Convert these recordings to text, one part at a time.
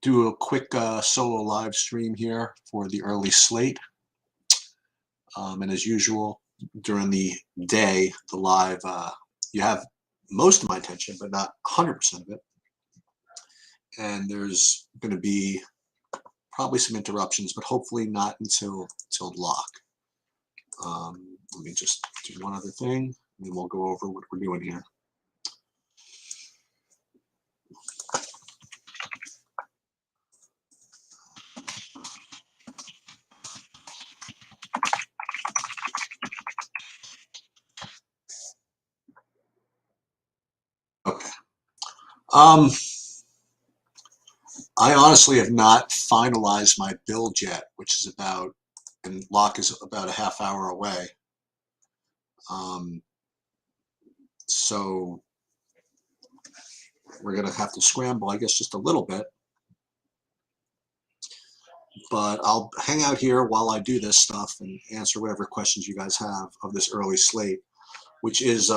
do a quick solo live stream here for the early slate. And as usual, during the day, the live, you have most of my attention, but not 100% of it. And there's going to be probably some interruptions, but hopefully not until lock. Let me just do one other thing, and then we'll go over what we're doing here. Okay. I honestly have not finalized my build yet, which is about, and lock is about a half hour away. So we're going to have to scramble, I guess, just a little bit. But I'll hang out here while I do this stuff and answer whatever questions you guys have of this early slate, which is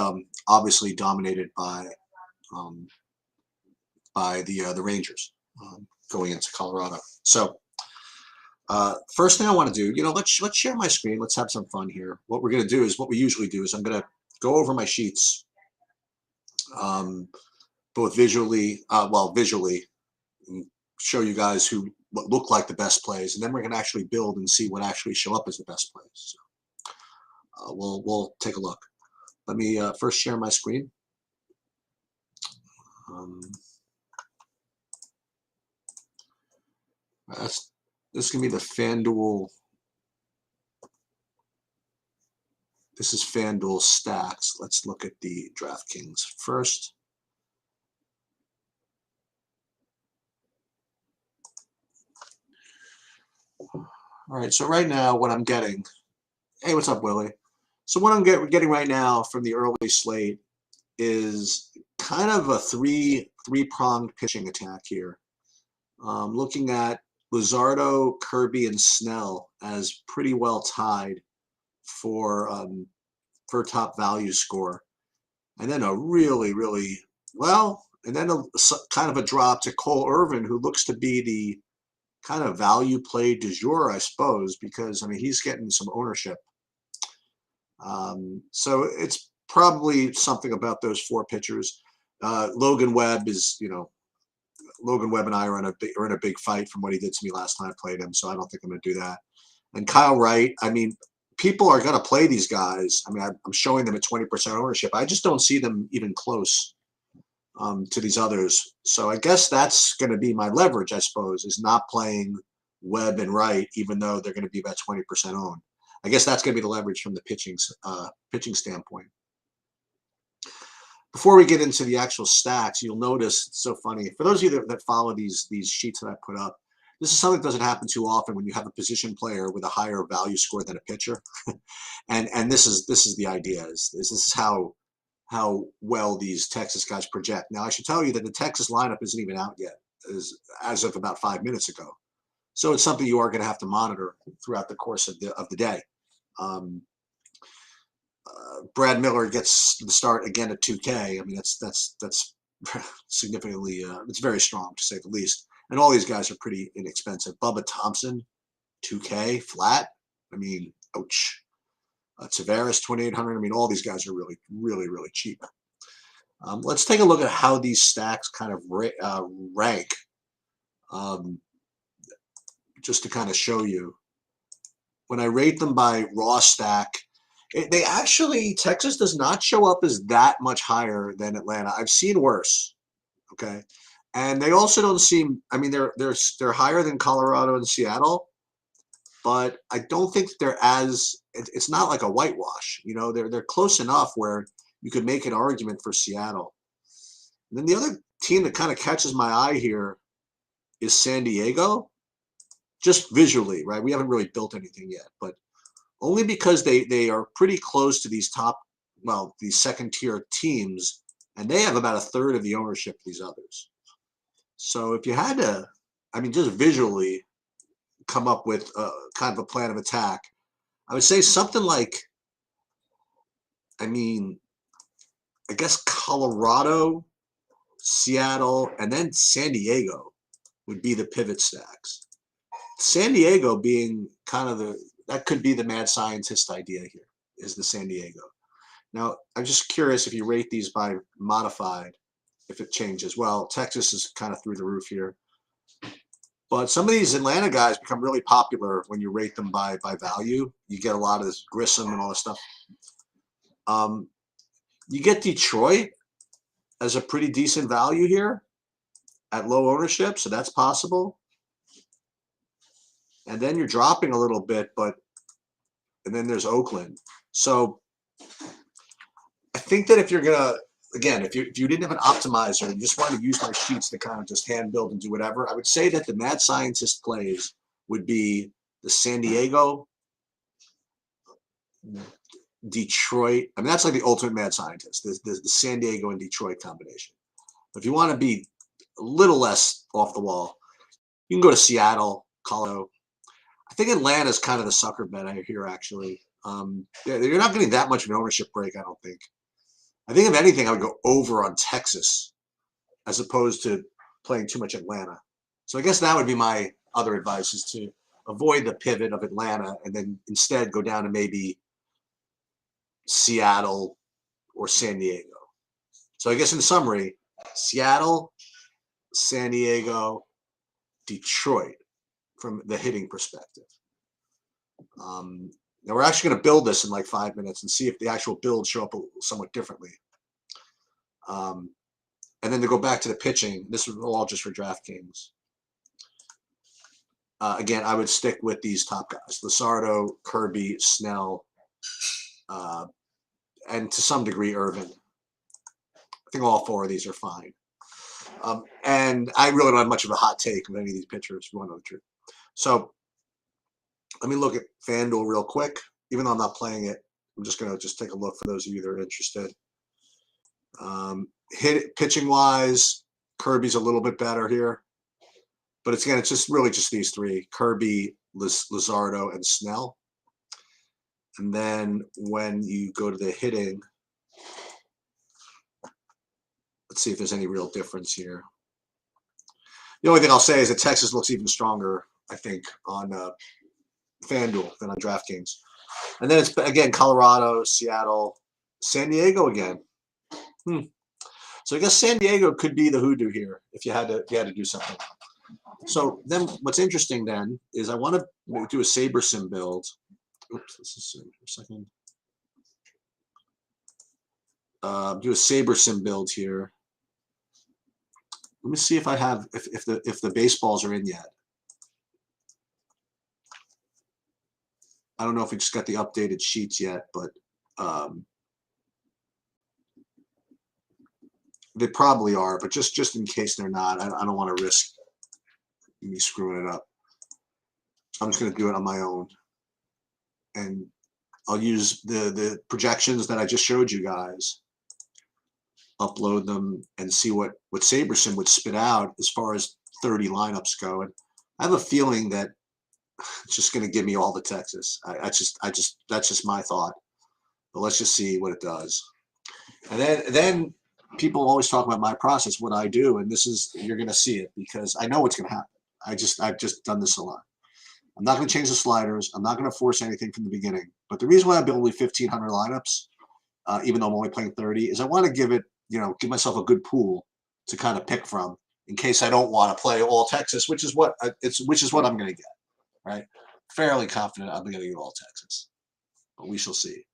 obviously dominated by the Rangers going into Colorado. So first thing I want to do, let's share my screen. Let's have some fun here. What we're going to do is what we usually do is I'm going to go over my sheets, both visually, visually, and show you guys what look like the best plays, and then we're going to actually build and see what actually show up as the best plays. So we'll take a look. Let me first share my screen. This is going to be the FanDuel. This is FanDuel stacks. Let's look at the DraftKings first. All right, so right now what I'm getting, hey, what's up, Willie? So what I'm getting right now from the early slate is kind of a three-pronged pitching attack here. Looking at Luzardo, Kirby, and Snell as pretty well tied for top value score, and then a really well, and then kind of a drop to Cole Irvin, who looks to be the kind of value play du jour, I suppose, because I mean he's getting some ownership. So it's probably something about those four pitchers. Logan Webb is, Logan Webb and I are in a big fight from what he did to me last time I played him, so I don't think I'm going to do that. And Kyle Wright, I mean, people are going to play these guys. I mean, I'm showing them at 20% ownership. I just don't see them even close to these others. So I guess that's going to be my leverage, I suppose, is not playing Webb and Wright, even though they're going to be about 20% owned. I guess that's going to be the leverage from the pitching standpoint. Before we get into the actual stacks, you'll notice it's so funny. For those of you that follow these sheets that I put up, this is something that doesn't happen too often when you have a position player with a higher value score than a pitcher. and this is the idea. This is how well these Texas guys project. Now, I should tell you that the Texas lineup isn't even out yet, as of about 5 minutes ago. So it's something you are going to have to monitor throughout the course of the day. Brad Miller gets the start again at 2K. I mean, that's significantly, it's very strong to say the least. And all these guys are pretty inexpensive. Bubba Thompson, 2K, flat. I mean, ouch. Tavares, 2,800. I mean, all these guys are really cheap. Let's take a look at how these stacks kind of rank, just to kind of show you. When I rate them by raw stack, they actually, Texas does not show up as that much higher than Atlanta. I've seen worse, okay? And they also don't seem, I mean, they're higher than Colorado and Seattle, but I don't think they're it's not like a whitewash. They're close enough where you could make an argument for Seattle. And then the other team that kind of catches my eye here is San Diego, just visually, right? We haven't really built anything yet, but only because they are pretty close to these these second tier teams, and they have about a third of the ownership of these others. So if you had to, I mean, just visually come up with kind of a plan of attack, I would say something like, I mean, I guess Colorado, Seattle, and then San Diego would be the pivot stacks. San Diego being kind of that could be the mad scientist idea here, is the San Diego. Now, I'm just curious if you rate these by modified, if it changes. Well, Texas is kind of through the roof here. But some of these Atlanta guys become really popular when you rate them by value. You get a lot of this Grissom and all this stuff. You get Detroit as a pretty decent value here at low ownership, so that's possible. And then you're dropping a little bit, and then there's Oakland. So I think that if you're gonna, again, if you didn't have an optimizer and you just wanted to use my sheets to kind of just hand build and do whatever, I would say that the mad scientist plays would be the San Diego, Detroit. I mean, that's like the ultimate mad scientist, the San Diego and Detroit combination. If you want to be a little less off the wall, you can go to Seattle, Colorado. I think Atlanta is kind of the sucker bet I hear, actually. You're not getting that much of an ownership break, I don't think. I think if anything, I would go over on Texas as opposed to playing too much Atlanta. So I guess that would be my other advice, is to avoid the pivot of Atlanta and then instead go down to maybe Seattle or San Diego. So I guess in summary, Seattle, San Diego, Detroit from the hitting perspective. Now we're actually going to build this in like 5 minutes and see if the actual builds show up somewhat differently. And then to go back to the pitching, this is all just for DraftKings. Again, I would stick with these top guys: Luzardo, Kirby, Snell, and to some degree Irvin. I think all 4 of these are fine. And I really don't have much of a hot take with any of these pitchers, if you want to know the truth. So let me look at FanDuel real quick. Even though I'm not playing it, I'm just going to take a look for those of you that are interested. Pitching-wise, Kirby's a little bit better here. But it's just really just these 3: Kirby, Luzardo, and Snell. And then when you go to the hitting, let's see if there's any real difference here. The only thing I'll say is that Texas looks even stronger, I think, on FanDuel than on DraftKings. And then it's, again, Colorado, Seattle, San Diego again. So I guess San Diego could be the hoodoo here if you had to do something. So then what's interesting then is I want to do a SaberSim build. Oops, let's just see for a second. Do a SaberSim build here. Let me see if I have if the baseballs are in yet. I don't know if we just got the updated sheets yet, but they probably are. But just in case they're not, I don't want to risk me screwing it up. I'm just going to do it on my own, and I'll use the projections that I just showed you guys, upload them, and see what SaberSim would spit out as far as 30 lineups go. And I have a feeling that it's just going to give me all the Texas. That's just my thought. But let's just see what it does. And then people always talk about my process, what I do, and you're going to see it because I know what's going to happen. I've just done this a lot. I'm not going to change the sliders. I'm not going to force anything from the beginning. But the reason why I build only 1,500 lineups, even though I'm only playing 30, is I want to give myself a good pool to kind of pick from in case I don't want to play all Texas, which is what I'm going to get. Right? Fairly confident I'm going to get all Texas, but we shall see.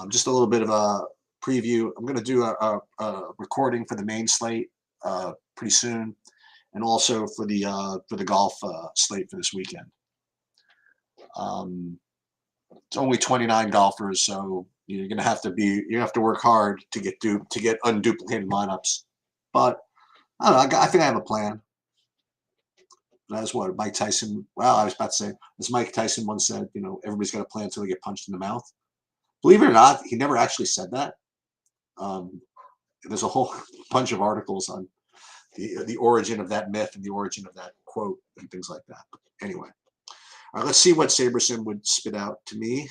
Just a little bit of a preview. I'm going to do a recording for the main slate pretty soon, and also for the golf slate for this weekend. It's only 29 golfers, so you're going to have to work hard to get unduplicated lineups. But I don't know. I think I have a plan. That's what Mike Tyson. Well, I was about to say, as Mike Tyson once said, everybody's got a plan until they get punched in the mouth. Believe it or not, he never actually said that. There's a whole bunch of articles on the origin of that myth and the origin of that quote and things like that. But anyway, all right, let's see what SaberSim would spit out to me.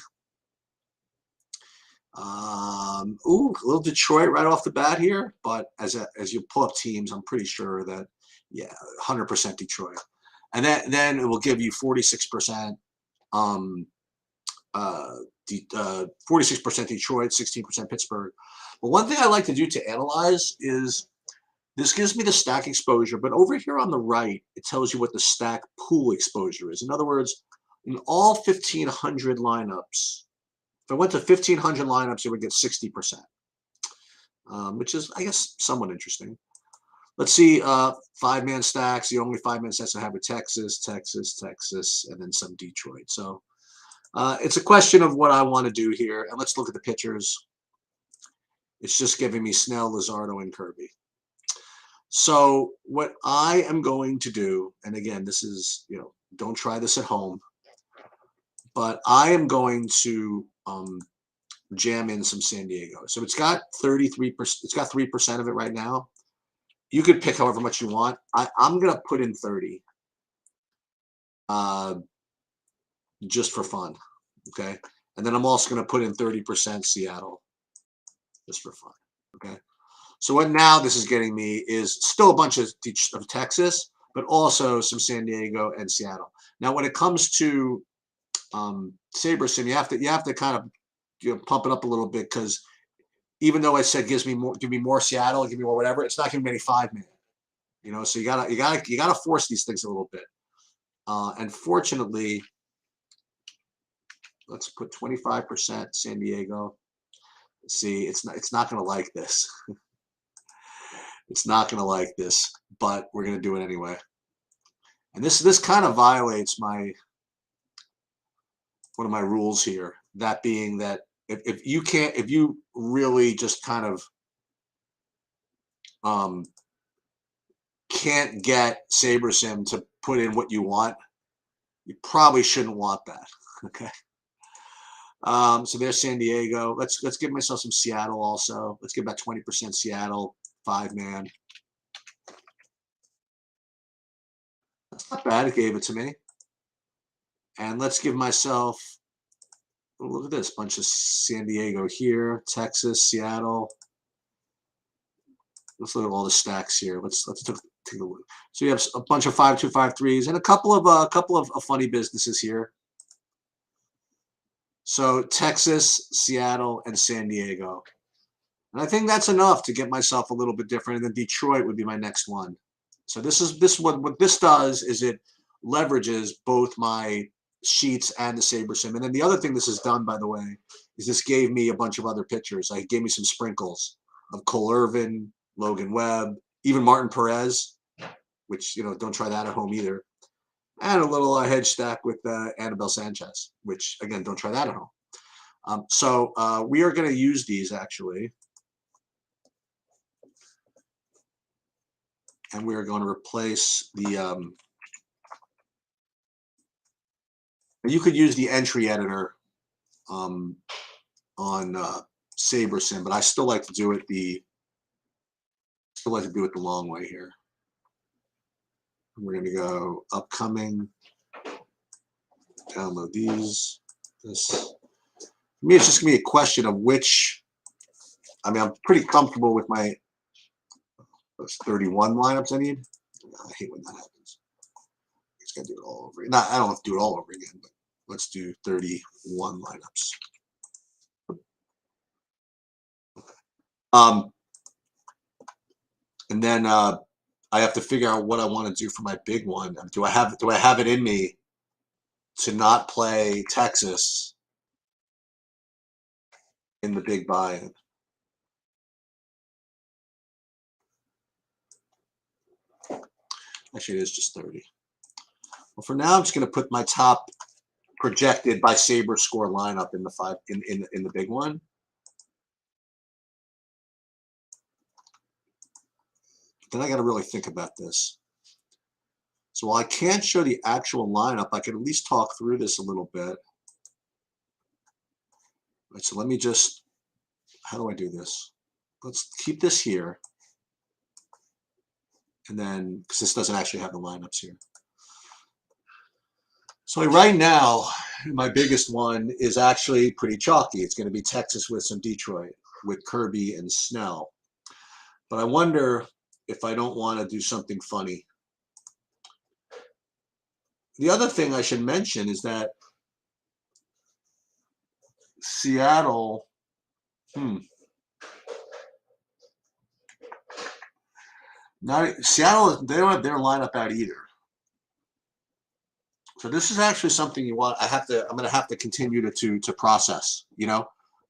A little Detroit right off the bat here, but as you pull up teams, I'm pretty sure that Yeah, 100% Detroit. And then it will give you 46%, 46% Detroit, 16% Pittsburgh. But one thing I like to do to analyze is this gives me the stack exposure, but over here on the right, it tells you what the stack pool exposure is. In other words, in all 1,500 lineups, if I went to 1,500 lineups, it would get 60%, which is, I guess, somewhat interesting. Let's see, five-man stacks. The only five-man stacks I have are Texas, Texas, Texas, and then some Detroit. So it's a question of what I want to do here. And let's look at the pitchers. It's just giving me Snell, Luzardo, and Kirby. So what I am going to do, and again, this is, don't try this at home, but I am going to jam in some San Diego. So it's got 33%, it's got 3% of it right now. You could pick however much you want. I'm going to put in 30 just for fun, okay? And then I'm also going to put in 30% Seattle just for fun, okay? So what now this is getting me is still a bunch of Texas, but also some San Diego and Seattle. Now, when it comes to SaberSim, you have to kind of pump it up a little bit, because even though I said give me more Seattle, give me more whatever, it's not giving me any 5-man. So you gotta force these things a little bit. And fortunately, let's put 25% San Diego. See, it's not gonna like this. It's not gonna like this, but we're gonna do it anyway. And this kind of violates one of my rules here. That being that if you really just kind of can't get SaberSim to put in what you want, you probably shouldn't want that. Okay. So there's San Diego. Let's give myself some Seattle also. Let's give about 20% Seattle, 5-man. That's not bad. It gave it to me. And let's give myself, look at this, bunch of San Diego here, Texas, Seattle. Let's look at all the stacks here. Let's take a look. So you have a bunch of 5-2, 5-3s, and a couple of funny businesses here. So Texas, Seattle, and San Diego. And I think that's enough to get myself a little bit different. And then Detroit would be my next one. So what this does is it leverages both my sheets and the SaberSim. And then the other thing this has done, by the way, is this gave me a bunch of other pitchers. It gave me some sprinkles of Cole Irvin, Logan Webb, even Martin Perez, which, don't try that at home either. And a little hedge stack with Anibal Sanchez, which, again, don't try that at home. So we are going to use these, actually. And we are going to replace the you could use the entry editor on SaberSim, but I still like to do it the long way here. We're going to go upcoming, download these. This, for me, it's just going to be a question of which. I'm pretty comfortable with my 31 lineups I need. I hate when that happens. I just got to do it all over again. I don't have to do it all over again, but let's do 31 lineups. And then I have to figure out what I want to do for my big one. Do I have it in me to not play Texas in the big buy-in? Actually, it is just 30. Well, for now, I'm just going to put my top projected by Saber score lineup in the big one. Then I got to really think about this. So while I can't show the actual lineup, I can at least talk through this a little bit. Right, so let me just, how do I do this? Let's keep this here. And then, because this doesn't actually have the lineups here. So right now, my biggest one is actually pretty chalky. It's going to be Texas with some Detroit, with Kirby and Snell. But I wonder if I don't want to do something funny. The other thing I should mention is that Seattle, Seattle, they don't have their lineup out either. So this is actually something you want. I'm going to have to continue to process. Am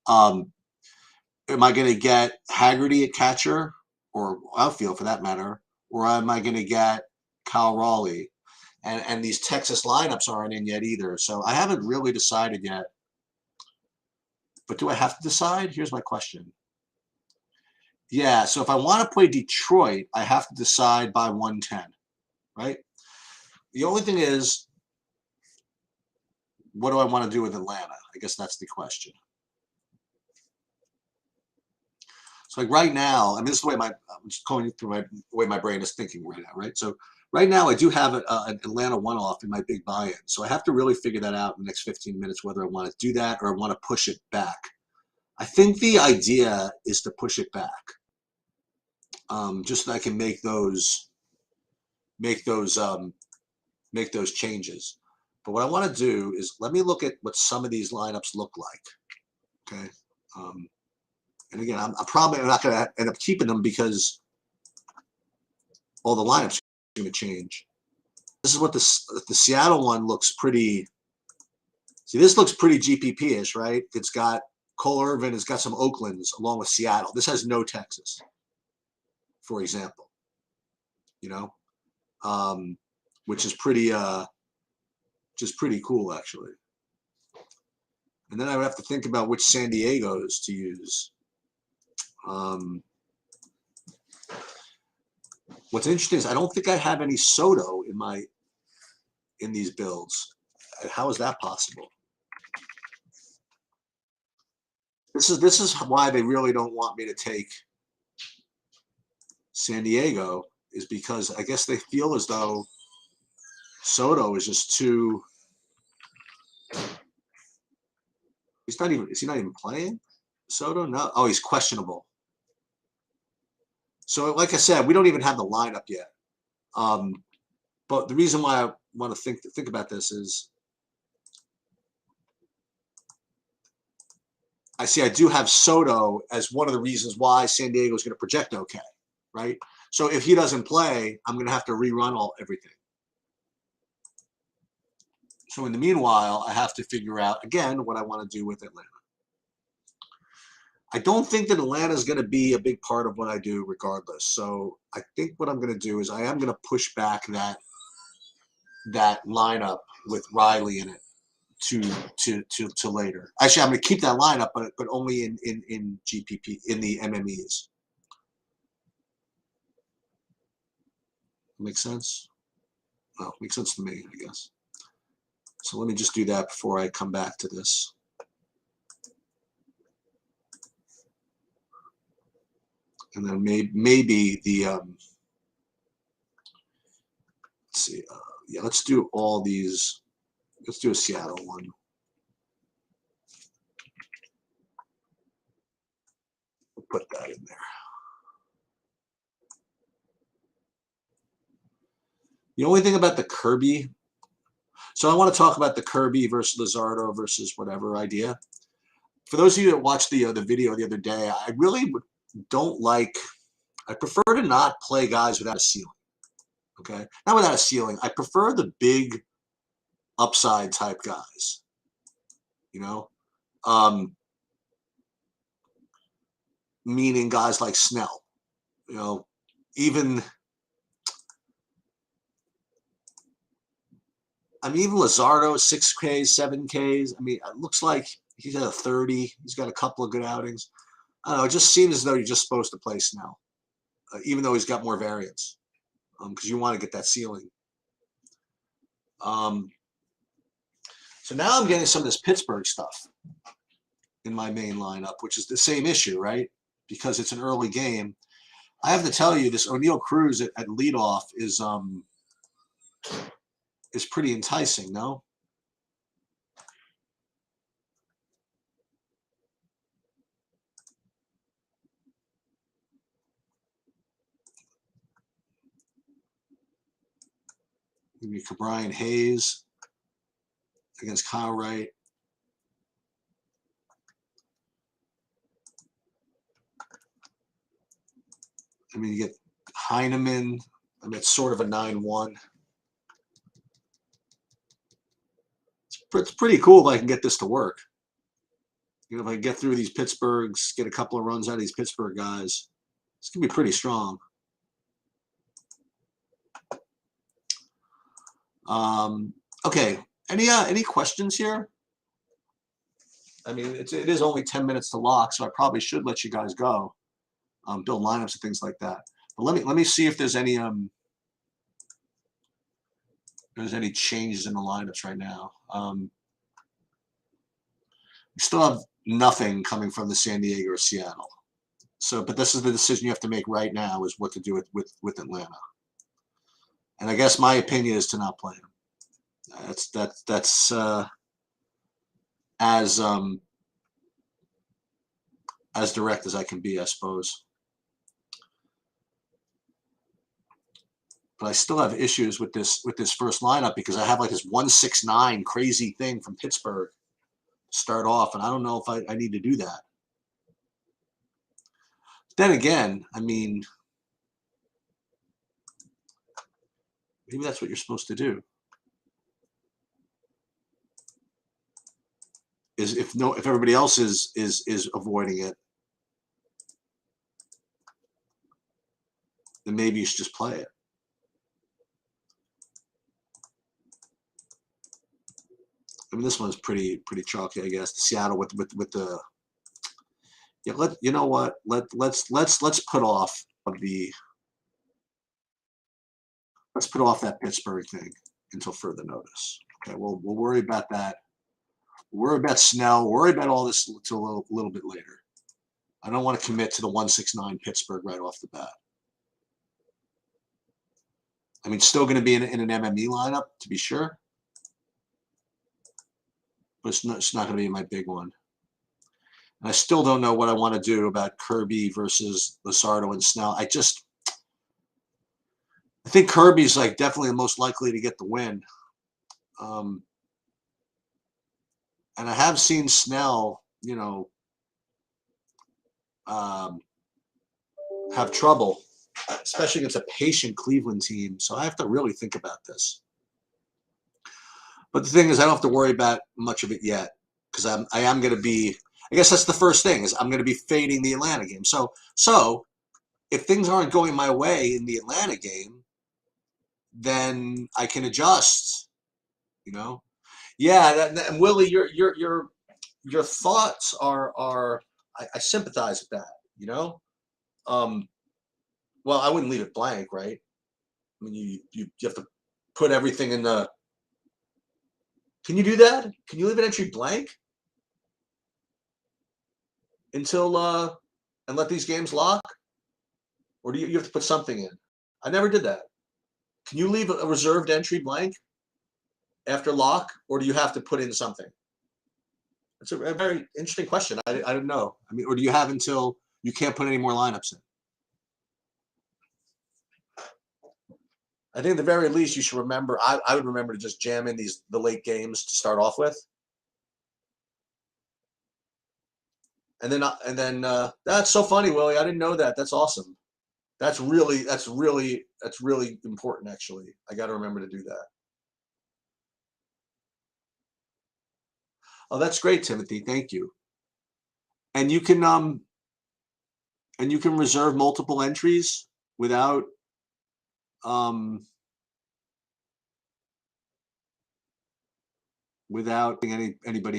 I going to get Haggerty at catcher, or outfield for that matter, or am I going to get Kyle Raleigh? And these Texas lineups aren't in yet either. So I haven't really decided yet. But do I have to decide? Here's my question. Yeah, so if I want to play Detroit, I have to decide by 110, right? The only thing is, what do I want to do with Atlanta? I guess that's the question. So like right now, I mean, this is the way I'm just going through the way my brain is thinking right now, right? So right now I do have an Atlanta one-off in my big buy-in. So I have to really figure that out in the next 15 minutes, whether I want to do that or I want to push it back. I think the idea is to push it back. Just so I can make those changes. But what I want to do is let me look at what some of these lineups look like. Okay. And again, I'm probably not going to end up keeping them because all the lineups are going to change. This is what the Seattle one looks pretty. See, this looks pretty GPP-ish, right? It's got Cole Irvin, it's got some Oaklands along with Seattle. This has no Texas, for example. Which is pretty cool actually. And then I would have to think about which San Diego's to use. What's interesting is I don't think I have any Soto in these builds. How is that possible? This is why they really don't want me to take San Diego, is because I guess they feel as though Soto is just too. Is he not even playing? Soto? No. Oh, he's questionable. So, like I said, we don't even have the lineup yet. But the reason why I want to think about this is I do have Soto as one of the reasons why San Diego is going to project okay, right? So if he doesn't play, I'm going to have to rerun everything. So in the meanwhile, I have to figure out, again, what I want to do with Atlanta. I don't think that Atlanta is going to be a big part of what I do regardless. So I think what I'm going to do is I am going to push back that lineup with Riley in it to later. Actually, I'm going to keep that lineup, but only in GPP, in the MMEs. Makes sense? Well, makes sense to me, I guess. So let me just do that before I come back to this. And then maybe the let's see, yeah, let's do all these. Let's do a Seattle one. We'll put that in there. The only thing about the Kirby, so I want to talk about the Kirby versus Luzardo versus whatever idea. For those of you that watched the video the other day, I really don't like. I prefer to not play guys without a ceiling. Okay, not without a ceiling. I prefer the big upside type guys. Meaning guys like Snell. Even Luzardo, 6Ks, 7Ks. I mean, it looks like he's at a 30. He's got a couple of good outings. I don't know. It just seems as though you're just supposed to play Snell, even though he's got more variance, because you want to get that ceiling. So now I'm getting some of this Pittsburgh stuff in my main lineup, which is the same issue, right? Because it's an early game. I have to tell you, this O'Neal Cruz at leadoff is pretty enticing, no? Maybe Brian Hayes. against Kyle Wright. I mean, you get Heineman. I mean, it's sort of a 9-1. It's pretty cool if I can get this to work. You know, if I can get through these Pittsburghs, get a couple of runs out of these Pittsburgh guys, it's going to be pretty strong. Okay. Any questions here? I mean, it is only 10 minutes to lock, so I probably should let you guys go, build lineups and things like that. But let me see if there's any changes in the lineups right now. We still have nothing coming from the San Diego or Seattle. So, but this is the decision you have to make right now: is what to do with Atlanta. And I guess my opinion is to not play him. That's as direct as I can be, I suppose. But I still have issues with this first lineup because I have like this 169 crazy thing from Pittsburgh to start off, and I don't know if I need to do that. Then again, I mean, maybe that's what you're supposed to do. Is if everybody else is avoiding it, then maybe you should just play it. I mean, this one's pretty chalky, I guess. Seattle with the you know what? Let's put off that Pittsburgh thing until further notice. Okay, we'll worry about that. We'll worry about Snell. We'll worry about all this until a little bit later. I don't want to commit to the 169 Pittsburgh right off the bat. I mean, still going to be in an MME lineup to be sure, but it's not going to be my big one. And I still don't know what I want to do about Kirby versus Luzardo and Snell. I think Kirby's like definitely the most likely to get the win. And I have seen Snell, you know, have trouble, especially against a patient Cleveland team. So I have to really think about this. But the thing is, I don't have to worry about much of it yet because I am going to be. I guess that's the first thing is I'm going to be fading the Atlanta game. So if things aren't going my way in the Atlanta game, then I can adjust. You know. Yeah, and Willie, your thoughts are I sympathize with that, you know. Well, I wouldn't leave it blank, right? I mean, you have to put everything in the. Can you do that? Can you leave an entry blank until and let these games lock, or do you have to put something in? I never did that. Can you leave a reserved entry blank after lock, or do you have to put in something? It's a very interesting question. I don't know. I mean, or do you have until you can't put any more lineups in? I think at the very least you should remember. I would remember to just jam in the late games to start off with, and then that's so funny, Willie. I didn't know that. That's awesome. That's really important. Actually, I got to remember to do that. Oh, that's great, Timothy. Thank you. And you can reserve multiple entries without anybody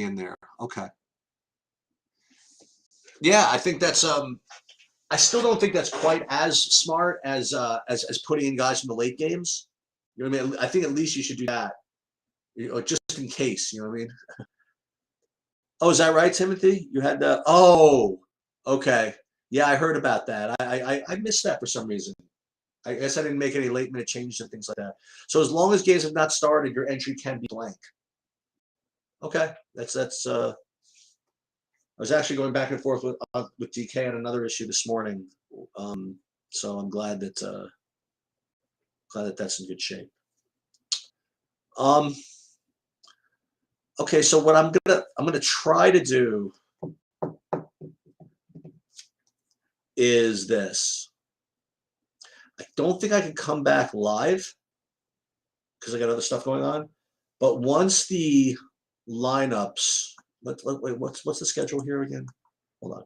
in there. Okay. Yeah, I think that's I still don't think that's quite as smart as putting in guys from the late games. You know what I mean? I think at least you should do that, just in case. You know what I mean? Oh, is that right, Timothy? You had the. Oh, okay. Yeah, I heard about that. I missed that for some reason. I guess I didn't make any late minute changes and things like that. So as long as games have not started, your entry can be blank. Okay, that's. I was actually going back and forth with DK on another issue this morning, so I'm glad that that's in good shape. Okay, so what I'm gonna try to do is this. I don't think I can come back live because I got other stuff going on. But once the lineups, wait, what's the schedule here again? Hold on.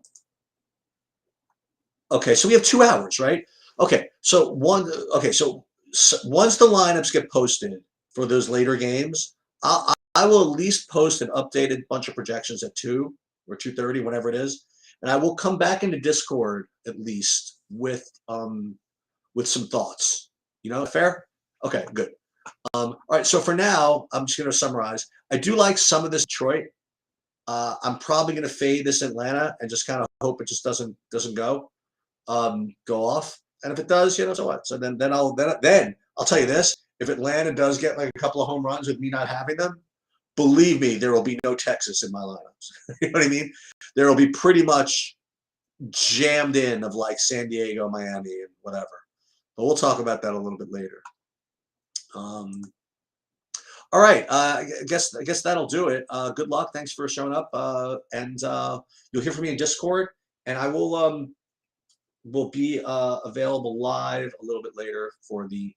Okay, so we have 2 hours, right? Okay, so once the lineups get posted for those later games, I will at least post an updated bunch of projections at 2 or 2:30, whatever it is, and I will come back into Discord at least with some thoughts. Fair? Okay, good. All right, so for now, I'm just going to summarize. I do like some of this Detroit. I'm probably going to fade this Atlanta and just kind of hope it just doesn't go off. And if it does, so what? So then I'll tell you this: if Atlanta does get like a couple of home runs with me not having them, believe me, there will be no Texas in my lineups. You know what I mean? There will be pretty much jammed in of like San Diego, Miami, and whatever. But we'll talk about that a little bit later. All right, I guess that'll do it. Good luck. Thanks for showing up, and you'll hear from me in Discord, and I will be available live a little bit later for the